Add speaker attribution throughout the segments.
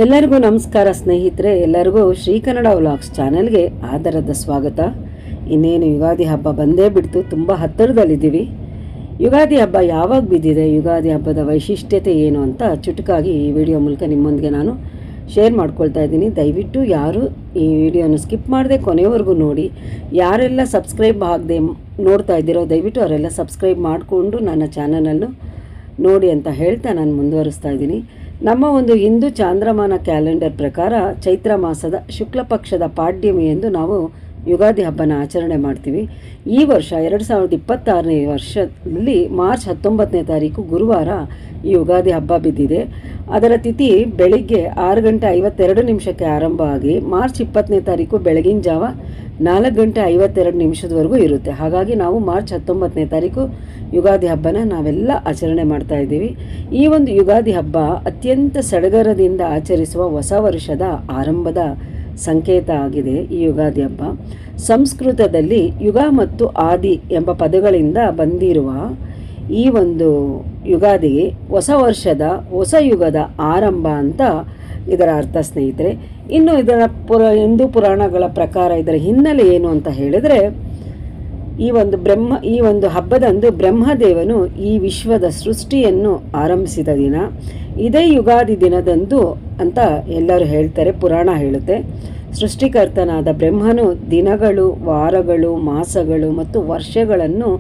Speaker 1: ಎಲ್ಲರಿಗೂ ನಮಸ್ಕಾರ ಸ್ನೇಹಿತರೆ. ಎಲ್ಲರಿಗೂ ಶ್ರೀ ಕನ್ನಡ ವ್ಲಾಗ್ಸ್ ಚಾನೆಲ್ಗೆ ಆದರದ ಸ್ವಾಗತ. ಇನ್ನೇನು ಯುಗಾದಿ ಹಬ್ಬ ಬಂದೇ ಬಿಡ್ತು, ತುಂಬ ಹತ್ತಿರದಲ್ಲಿದ್ದೀವಿ. ಯುಗಾದಿ ಹಬ್ಬ ಯಾವಾಗ ಬಿದ್ದಿದೆ, ಯುಗಾದಿ ಹಬ್ಬದ ವೈಶಿಷ್ಟ್ಯತೆ ಏನು ಅಂತ ಚುಟುಕಾಗಿ ಈ ವಿಡಿಯೋ ಮೂಲಕ ನಿಮ್ಮೊಂದಿಗೆ ನಾನು ಶೇರ್ ಮಾಡ್ಕೊಳ್ತಾ ಇದ್ದೀನಿ. ದಯವಿಟ್ಟು ಯಾರು ಈ ವಿಡಿಯೋನ ಸ್ಕಿಪ್ ಮಾಡದೆ ಕೊನೆಯವರೆಗೂ ನೋಡಿ. ಯಾರೆಲ್ಲ ಸಬ್ಸ್ಕ್ರೈಬ್ ಆಗದೆ ನೋಡ್ತಾ ಇದ್ದೀರೋ ದಯವಿಟ್ಟು ಅವರೆಲ್ಲ ಸಬ್ಸ್ಕ್ರೈಬ್ ಮಾಡಿಕೊಂಡು ನನ್ನ ಚಾನಲನ್ನು ನೋಡಿ ಅಂತ ಹೇಳ್ತಾ ನಾನು ಮುಂದುವರಿಸ್ತಾ ಇದ್ದೀನಿ. ನಮ್ಮ ಒಂದು ಹಿಂದೂ ಚಾಂದ್ರಮಾನ ಕ್ಯಾಲೆಂಡರ್ ಪ್ರಕಾರ ಚೈತ್ರ ಮಾಸದ ಶುಕ್ಲ ಪಕ್ಷದ ಪಾಡ್ಯಮಿ ಎಂದು ನಾವು ಯುಗಾದಿ ಹಬ್ಬನ ಆಚರಣೆ ಮಾಡ್ತೀವಿ. ಈ ವರ್ಷ 2026ನೇ ವರ್ಷದಲ್ಲಿ ಮಾರ್ಚ್ 19ನೇ ತಾರೀಕು ಗುರುವಾರ ಈ ಯುಗಾದಿ ಹಬ್ಬ ಬಿದ್ದಿದೆ. ಅದರ ತಿಥಿ ಬೆಳಿಗ್ಗೆ 6:52 ಆರಂಭ ಆಗಿ ಮಾರ್ಚ್ 20ನೇ ತಾರೀಕು ಬೆಳಗಿನ ಜಾವ 4:52 ಇರುತ್ತೆ. ಹಾಗಾಗಿ ನಾವು ಮಾರ್ಚ್ 19ನೇ ತಾರೀಕು ಯುಗಾದಿ ಹಬ್ಬನ ನಾವೆಲ್ಲ ಆಚರಣೆ ಮಾಡ್ತಾ ಇದ್ದೀವಿ. ಈ ಒಂದು ಯುಗಾದಿ ಹಬ್ಬ ಅತ್ಯಂತ ಸಡಗರದಿಂದ ಆಚರಿಸುವ ಹೊಸ ವರ್ಷದ ಆರಂಭದ ಸಂಕೇತ ಆಗಿದೆ. ಈ ಯುಗಾದಿ ಹಬ್ಬ ಸಂಸ್ಕೃತದಲ್ಲಿ ಯುಗ ಮತ್ತು ಆದಿ ಎಂಬ ಪದಗಳಿಂದ ಬಂದಿರುವ ಈ ಒಂದು ಯುಗಾದಿಗೆ ಹೊಸ ವರ್ಷದ ಹೊಸ ಯುಗದ ಆರಂಭ ಅಂತ ಇದರ ಅರ್ಥ ಸ್ನೇಹಿತರೆ. ಇನ್ನು ಇದರ ಹಿಂದೂ ಪುರಾಣಗಳ ಪ್ರಕಾರ ಇದರ ಹಿನ್ನೆಲೆ ಏನು ಅಂತ ಹೇಳಿದರೆ, ಈ ಒಂದು ಹಬ್ಬದಂದು ಬ್ರಹ್ಮದೇವನು ಈ ವಿಶ್ವದ ಸೃಷ್ಟಿಯನ್ನು ಆರಂಭಿಸಿದ ದಿನ. ಇದೇ ಯುಗಾದಿ ದಿನದಂದು ಅಂತ ಎಲ್ಲರೂ ಹೇಳ್ತಾರೆ, ಪುರಾಣ ಹೇಳುತ್ತೆ. ಸೃಷ್ಟಿಕರ್ತನಾದ ಬ್ರಹ್ಮನು ದಿನಗಳು, ವಾರಗಳು, ಮಾಸಗಳು ಮತ್ತು ವರ್ಷಗಳನ್ನು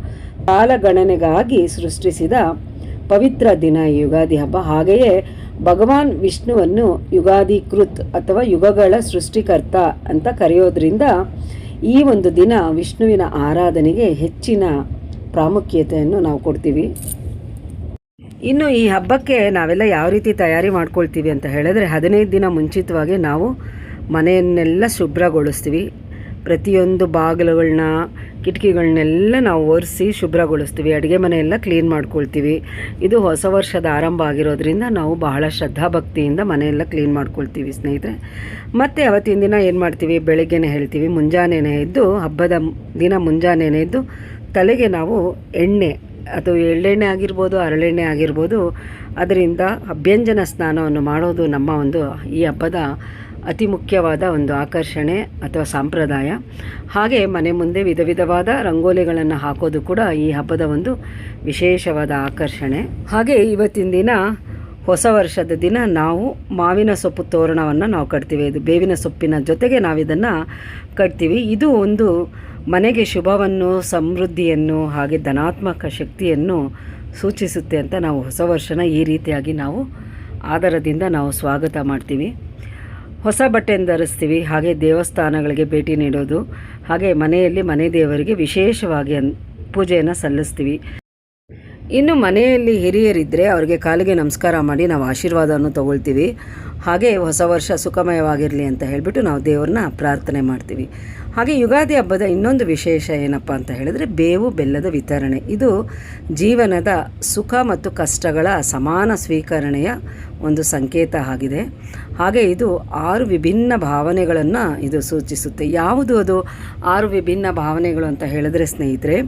Speaker 1: ಕಾಲಗಣನೆಗಾಗಿ ಸೃಷ್ಟಿಸಿದ ಪವಿತ್ರ ದಿನ ಯುಗಾದಿ ಹಬ್ಬ. ಹಾಗೆಯೇ ಭಗವಾನ್ ವಿಷ್ಣುವನ್ನು ಯುಗಾದಿ ಕೃತ್ ಅಥವಾ ಯುಗಗಳ ಸೃಷ್ಟಿಕರ್ತ ಅಂತ ಕರೆಯೋದ್ರಿಂದ ಈ ಒಂದು ದಿನ ವಿಷ್ಣುವಿನ ಆರಾಧನೆಗೆ ಹೆಚ್ಚಿನ ಪ್ರಾಮುಖ್ಯತೆಯನ್ನು ನಾವು ಕೊಡ್ತೀವಿ. ಇನ್ನು ಈ ಹಬ್ಬಕ್ಕೆ ನಾವೆಲ್ಲ ಯಾವ ರೀತಿ ತಯಾರಿ ಮಾಡ್ಕೊಳ್ತೀವಿ ಅಂತ ಹೇಳಿದ್ರೆ, 15 ದಿನ ಮುಂಚಿತವಾಗಿ ನಾವು ಮನೆಯನ್ನೆಲ್ಲ ಶುಭ್ರಗೊಳಿಸ್ತೀವಿ. ಪ್ರತಿಯೊಂದು ಬಾಗಿಲುಗಳನ್ನ, ಕಿಟಕಿಗಳನ್ನೆಲ್ಲ ನಾವು ಒರೆಸಿ ಶುಭ್ರಗೊಳಿಸ್ತೀವಿ. ಅಡುಗೆ ಮನೆಯೆಲ್ಲ ಕ್ಲೀನ್ ಮಾಡ್ಕೊಳ್ತೀವಿ. ಇದು ಹೊಸ ವರ್ಷದ ಆರಂಭ ಆಗಿರೋದ್ರಿಂದ ನಾವು ಬಹಳ ಶ್ರದ್ಧಾಭಕ್ತಿಯಿಂದ ಮನೆಯೆಲ್ಲ ಕ್ಲೀನ್ ಮಾಡ್ಕೊಳ್ತೀವಿ ಸ್ನೇಹಿತರೆ. ಮತ್ತು ಅವತ್ತಿನ ದಿನ ಏನು ಮಾಡ್ತೀವಿ, ಬೆಳಗ್ಗೆನೇ ಹೇಳ್ತೀವಿ, ಮುಂಜಾನೆನೇ ಎದ್ದು, ಹಬ್ಬದ ದಿನ ಮುಂಜಾನೆನೇ ಎದ್ದು ತಲೆಗೆ ನಾವು ಎಣ್ಣೆ, ಅದು ಎಳ್ಳೆಣ್ಣೆ ಆಗಿರ್ಬೋದು, ಹರಳೆಣ್ಣೆ ಆಗಿರ್ಬೋದು, ಅದರಿಂದ ಅಭ್ಯಂಜನ ಸ್ನಾನವನ್ನು ಮಾಡೋದು ನಮ್ಮ ಒಂದು ಈ ಹಬ್ಬದ ಅತಿ ಮುಖ್ಯವಾದ ಒಂದು ಆಕರ್ಷಣೆ ಅಥವಾ ಸಂಪ್ರದಾಯ. ಹಾಗೆ ಮನೆ ಮುಂದೆ ವಿಧ ವಿಧವಾದ ರಂಗೋಲಿಗಳನ್ನು ಹಾಕೋದು ಕೂಡ ಈ ಹಬ್ಬದ ಒಂದು ವಿಶೇಷವಾದ ಆಕರ್ಷಣೆ. ಹಾಗೆ ಇವತ್ತಿನ ದಿನ ಹೊಸ ವರ್ಷದ ದಿನ ನಾವು ಮಾವಿನ ಸೊಪ್ಪು ತೋರಣವನ್ನು ನಾವು ಕಟ್ತೀವಿ. ಇದು ಬೇವಿನ ಸೊಪ್ಪಿನ ಜೊತೆಗೆ ನಾವಿದನ್ನು ಕಟ್ತೀವಿ. ಇದು ಒಂದು ಮನೆಗೆ ಶುಭವನ್ನು, ಸಮೃದ್ಧಿಯನ್ನು, ಹಾಗೆ ಧನಾತ್ಮಕ ಶಕ್ತಿಯನ್ನು ಸೂಚಿಸುತ್ತೆ ಅಂತ ನಾವು ಹೊಸ ವರ್ಷನ ಈ ರೀತಿಯಾಗಿ ನಾವು ಆದರದಿಂದ ನಾವು ಸ್ವಾಗತ ಮಾಡ್ತೀವಿ. ಹೊಸ ಬಟ್ಟೆಯನ್ನು ಧರಿಸ್ತೀವಿ. ಹಾಗೆ ದೇವಸ್ಥಾನಗಳಿಗೆ ಭೇಟಿ ನೀಡೋದು, ಹಾಗೆ ಮನೆಯಲ್ಲಿ ಮನೆ ದೇವರಿಗೆ ವಿಶೇಷವಾಗಿ ಪೂಜೆಯನ್ನು ಸಲ್ಲಿಸ್ತೀವಿ. ಇನ್ನು ಮನೆಯಲ್ಲಿ ಹಿರಿಯರಿದ್ದರೆ ಅವರಿಗೆ ಕಾಲಿಗೆ ನಮಸ್ಕಾರ ಮಾಡಿ ನಾವು ಆಶೀರ್ವಾದವನ್ನು ತಗೊಳ್ತೀವಿ. ಹಾಗೆ ಹೊಸ ವರ್ಷ ಸುಖಮಯವಾಗಿರಲಿ ಅಂತ ಹೇಳಿಬಿಟ್ಟು ನಾವು ದೇವ್ರನ್ನ ಪ್ರಾರ್ಥನೆ ಮಾಡ್ತೀವಿ. ಹಾಗೆ ಯುಗಾದಿ ಹಬ್ಬದ ಇನ್ನೊಂದು ವಿಶೇಷ ಏನಪ್ಪ ಅಂತ ಹೇಳಿದರೆ, ಬೇವು ಬೆಲ್ಲದ ವಿತರಣೆ. ಇದು ಜೀವನದ ಸುಖ ಮತ್ತು ಕಷ್ಟಗಳ ಸಮಾನ ಸ್ವೀಕರಣೆಯ ಒಂದು ಸಂಕೇತ ಆಗಿದೆ. ಹಾಗೆ ಇದು 6 ವಿಭಿನ್ನ ಭಾವನೆಗಳನ್ನು ಇದು ಸೂಚಿಸುತ್ತೆ. ಯಾವುದು ಅದು 6 ವಿಭಿನ್ನ ಭಾವನೆಗಳು ಅಂತ ಹೇಳಿದ್ರೆ ಸ್ನೇಹಿತರೆ,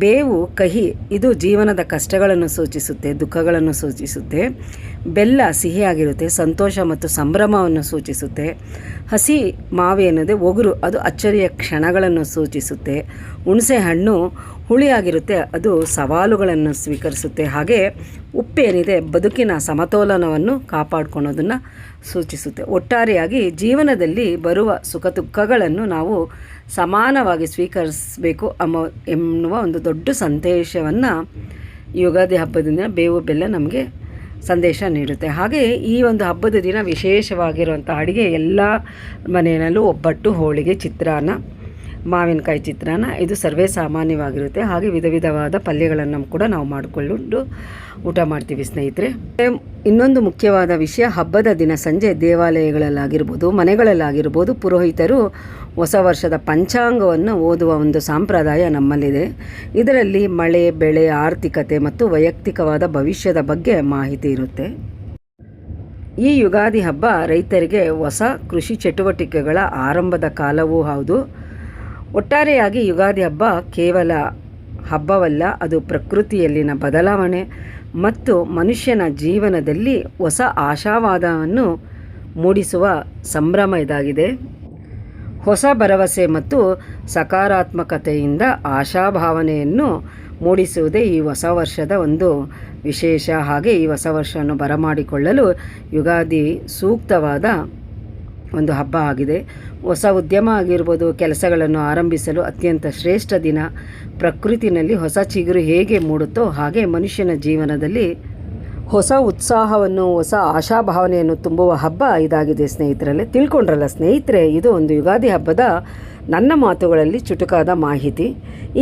Speaker 1: ಬೇವು ಕಹಿ, ಇದು ಜೀವನದ ಕಷ್ಟಗಳನ್ನು ಸೂಚಿಸುತ್ತೆ, ದುಃಖಗಳನ್ನು ಸೂಚಿಸುತ್ತೆ. ಬೆಲ್ಲ ಸಿಹಿಯಾಗಿರುತ್ತೆ, ಸಂತೋಷ ಮತ್ತು ಸಂಭ್ರಮವನ್ನು ಸೂಚಿಸುತ್ತೆ. ಹಸಿ ಮಾವು ಏನಿದೆ ಒಗುರು, ಅದು ಅಚ್ಚರಿಯ ಕ್ಷಣಗಳನ್ನು ಸೂಚಿಸುತ್ತೆ. ಹುಣಸೆ ಹಣ್ಣು ಹುಳಿಯಾಗಿರುತ್ತೆ, ಅದು ಸವಾಲುಗಳನ್ನು ಸ್ವೀಕರಿಸುತ್ತೆ. ಹಾಗೆ ಉಪ್ಪೇನಿದೆ ಬದುಕಿನ ಸಮತೋಲನವನ್ನು ಕಾಪಾಡ್ಕೊಳೋದನ್ನು ಸೂಚಿಸುತ್ತೆ. ಒಟ್ಟಾರೆಯಾಗಿ ಜೀವನದಲ್ಲಿ ಬರುವ ಸುಖ ದುಃಖಗಳನ್ನು ನಾವು ಸಮಾನವಾಗಿ ಸ್ವೀಕರಿಸಬೇಕು ಎನ್ನುವ ಒಂದು ದೊಡ್ಡ ಸಂದೇಶವನ್ನು ಯುಗಾದಿ ಹಬ್ಬದಿಂದ ಬೇವು ಬೆಲ್ಲ ನಮಗೆ ಸಂದೇಶ ನೀಡುತ್ತೆ. ಹಾಗೆ ಈ ಒಂದು ಹಬ್ಬದ ದಿನ ವಿಶೇಷವಾಗಿರುವಂಥ ಅಡುಗೆ ಎಲ್ಲ ಮನೆಯಲ್ಲೂ ಒಬ್ಬಟ್ಟು, ಹೋಳಿಗೆ, ಚಿತ್ರಾನ್ನ, ಮಾವಿನಕಾಯಿ ಚಿತ್ರಾನ್ನ ಇದು ಸರ್ವೇ ಸಾಮಾನ್ಯವಾಗಿರುತ್ತೆ. ಹಾಗೆ ವಿಧ ವಿಧವಾದ ಪಲ್ಯಗಳನ್ನು ಕೂಡ ನಾವು ಮಾಡಿಕೊಂಡು ಊಟ ಮಾಡ್ತೀವಿ ಸ್ನೇಹಿತರೆ. ಇನ್ನೊಂದು ಮುಖ್ಯವಾದ ವಿಷಯ, ಹಬ್ಬದ ದಿನ ಸಂಜೆ ದೇವಾಲಯಗಳಲ್ಲಾಗಿರ್ಬೋದು, ಮನೆಗಳಲ್ಲಾಗಿರ್ಬೋದು, ಪುರೋಹಿತರು ಹೊಸ ವರ್ಷದ ಪಂಚಾಂಗವನ್ನು ಓದುವ ಒಂದು ಸಂಪ್ರದಾಯ ನಮ್ಮಲ್ಲಿದೆ. ಇದರಲ್ಲಿ ಮಳೆ, ಬೆಳೆ, ಆರ್ಥಿಕತೆ ಮತ್ತು ವೈಯಕ್ತಿಕವಾದ ಭವಿಷ್ಯದ ಬಗ್ಗೆ ಮಾಹಿತಿ ಇರುತ್ತೆ. ಈ ಯುಗಾದಿ ಹಬ್ಬ ರೈತರಿಗೆ ಹೊಸ ಕೃಷಿ ಚಟುವಟಿಕೆಗಳ ಆರಂಭದ ಕಾಲವೂ ಹೌದು. ಒಟ್ಟಾರೆಯಾಗಿ ಯುಗಾದಿ ಹಬ್ಬ ಕೇವಲ ಹಬ್ಬವಲ್ಲ, ಅದು ಪ್ರಕೃತಿಯಲ್ಲಿನ ಬದಲಾವಣೆ ಮತ್ತು ಮನುಷ್ಯನ ಜೀವನದಲ್ಲಿ ಹೊಸ ಆಶಾವಾದವನ್ನು ಮೂಡಿಸುವ ಸಂಭ್ರಮ ಇದಾಗಿದೆ. ಹೊಸ ಭರವಸೆ ಮತ್ತು ಸಕಾರಾತ್ಮಕತೆಯಿಂದ ಆಶಾಭಾವನೆಯನ್ನು ಮೂಡಿಸುವುದೇ ಈ ಹೊಸ ವರ್ಷದ ಒಂದು ವಿಶೇಷ. ಹಾಗೆ ಈ ಹೊಸ ವರ್ಷವನ್ನು ಬರಮಾಡಿಕೊಳ್ಳಲು ಯುಗಾದಿ ಸೂಕ್ತವಾದ ಒಂದು ಹಬ್ಬ ಆಗಿದೆ. ಹೊಸ ಉದ್ಯಮ ಆಗಿರ್ಬೋದು, ಕೆಲಸಗಳನ್ನು ಆರಂಭಿಸಲು ಅತ್ಯಂತ ಶ್ರೇಷ್ಠ ದಿನ. ಪ್ರಕೃತಿನಲ್ಲಿ ಹೊಸ ಚಿಗುರು ಹೇಗೆ ಮೂಡುತ್ತೋ ಹಾಗೆ ಮನುಷ್ಯನ ಜೀವನದಲ್ಲಿ ಹೊಸ ಉತ್ಸಾಹವನ್ನು, ಹೊಸ ಆಶಾಭಾವನೆಯನ್ನು ತುಂಬುವ ಹಬ್ಬ ಇದಾಗಿದೆ ಸ್ನೇಹಿತರಲ್ಲೇ. ತಿಳ್ಕೊಂಡ್ರಲ್ಲ ಸ್ನೇಹಿತರೆ, ಇದು ಒಂದು ಯುಗಾದಿ ಹಬ್ಬದ ನನ್ನ ಮಾತುಗಳಲ್ಲಿ ಚುಟುಕಾದ ಮಾಹಿತಿ.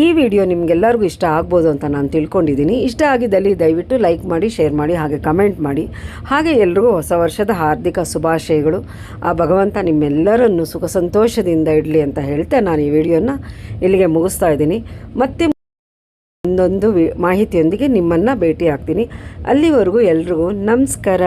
Speaker 1: ಈ ವಿಡಿಯೋ ನಿಮಗೆಲ್ಲರಿಗೂ ಇಷ್ಟ ಆಗ್ಬೋದು ಅಂತ ನಾನು ತಿಳ್ಕೊಂಡಿದ್ದೀನಿ. ಇಷ್ಟ ಆಗಿದ್ದಲ್ಲಿ ದಯವಿಟ್ಟು ಲೈಕ್ ಮಾಡಿ, ಶೇರ್ ಮಾಡಿ, ಹಾಗೆ ಕಮೆಂಟ್ ಮಾಡಿ. ಹಾಗೆ ಎಲ್ರಿಗೂ ಹೊಸ ವರ್ಷದ ಹಾರ್ದಿಕ ಶುಭಾಶಯಗಳು. ಆ ಭಗವಂತ ನಿಮ್ಮೆಲ್ಲರನ್ನು ಸುಖ ಸಂತೋಷದಿಂದ ಇಡಲಿ ಅಂತ ಹೇಳ್ತಾ ನಾನು ಈ ವಿಡಿಯೋನ ಇಲ್ಲಿಗೆ ಮುಗಿಸ್ತಾ ಇದ್ದೀನಿ. ಮತ್ತೆ ಒಂದೊಂದು ಮಾಹಿತಿಯೊಂದಿಗೆ ನಿಮ್ಮನ್ನು ಭೇಟಿ ಆಗ್ತೀನಿ. ಅಲ್ಲಿವರೆಗೂ ಎಲ್ರಿಗೂ ನಮಸ್ಕಾರ.